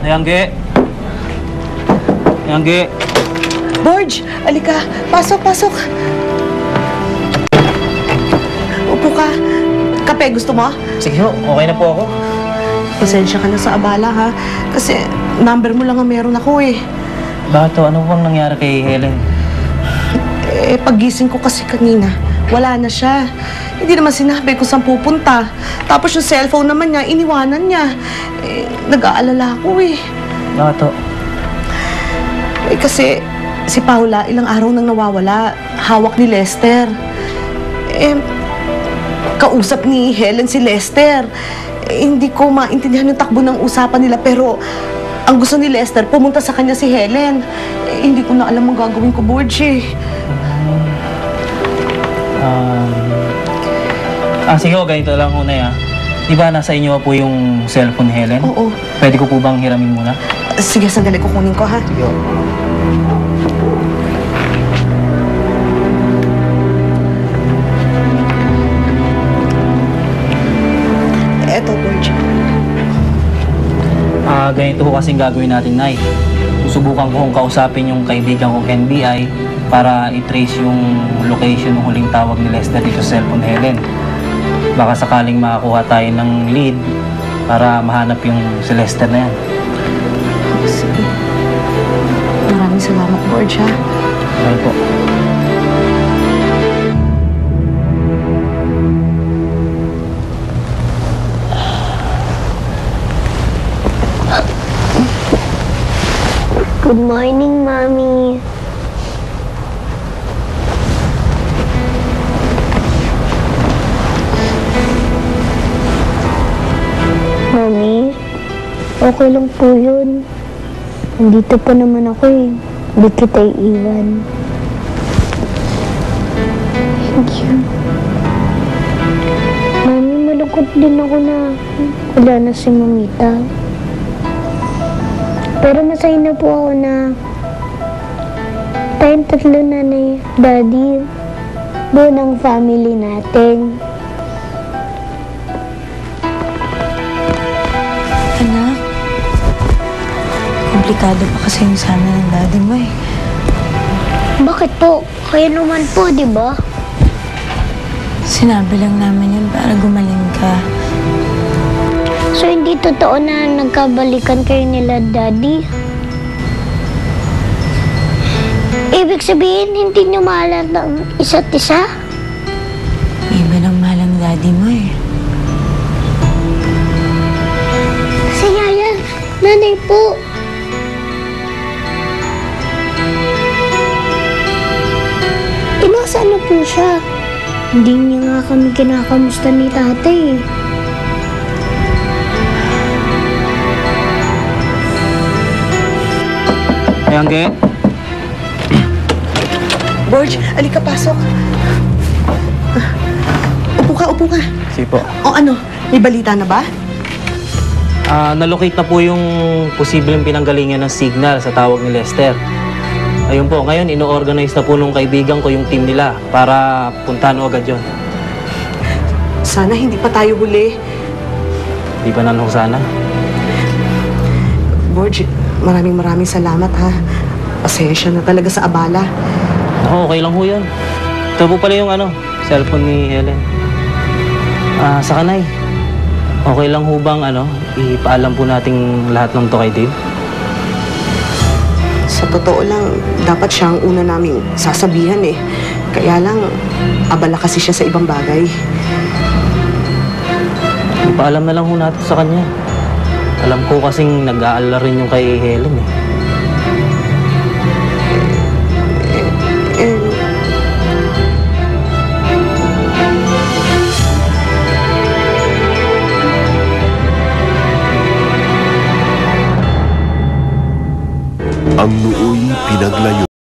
Yangge! Yangge! Borge, alika. Pasok, pasok. Upo ka. Kape, gusto mo? Sige ho, okay na po ako. Pasensya ka na sa abala, ha? Kasi number mo lang ang meron ako, eh. Bakit to? Ano bang nangyari kay Helen? Paggising ko kasi kanina, wala na siya. Hindi naman sinabi kung saan pupunta. Tapos yung cellphone naman niya, iniwanan niya. Nag-aalala ako, eh. Bakit to? Kasi si Paula, ilang araw nang nawawala. Hawak ni Lester. Kausap ni Helen si Lester. Hindi ko maintindihan yung takbo ng usapan nila, pero ang gusto ni Lester, pumunta sa kanya si Helen. Hindi ko na alam ang gagawin ko, Borge. Sige ho, ganito lang ho na. Di ba nasa inyo po yung cellphone ni Helen? Oo. Pwede ko po bang hiramin muna? Sige, sandali, kukunin ko, ha? Sige ho. Eto, Borge. Ganito ho kasing gagawin natin, Nay. Susubukan ko kung kausapin yung kaibigan kong NBI para i-trace yung location ng huling tawag ni Lester dito sa cellphone ni Helen. Baka sakaling makakuha tayo ng lead para mahanap yung si Lester na yan. Sige. Maraming salamat, Borge, ha? Okay po. Good morning, Mommy. Mommy, okay lang po yun. Nandito pa naman ako eh. Hindi kita iiwan. Thank you. Mommy, malungkot din ako na wala na si Mamita. Pero masaya na po ako na tayong tatlo, Nanay, Daddy, buo ng family natin. Anak, komplikado pa kasi yung sana ng daddy mo eh. Bakit po? Kaya naman po, di ba? Sinabi lang namin yun para gumaling ka. So, hindi totoo na nagkabalikan kayo nila, Daddy? Ibig sabihin, hindi niyo mahal ang isa't isa? Iba ng mahal ang daddy mo eh. Si Yaya, Nanay po. Nasaan na po siya? Hindi niya nga kami kinakamusta ni tatay eh. Yangge! Borge, alika, pasok. Upo ka, upo ka. Sige po. O ano, may balita na ba? Nalocate na po yung posibleng pinanggalingan ng signal sa tawag ni Lester. Ayun po, ngayon ino-organize na po nung kaibigan ko yung team nila para puntahan o agad yun. Sana hindi pa tayo huli. Di ba nanong sana? Borge, maraming salamat, ha? Pasensya na talaga sa abala. Ako, okay lang ho yun. Ito po pala yung cellphone ni Helen. Sa kanay, okay lang ho bang ipaalam po nating lahat ng to kay Dave? Sa totoo lang, dapat siya ang una naming sasabihan eh. Kaya lang, abala kasi siya sa ibang bagay. Ipaalam na lang ho natin sa kanya. Alam ko kasing nag-aalala rin yung kay Helen eh.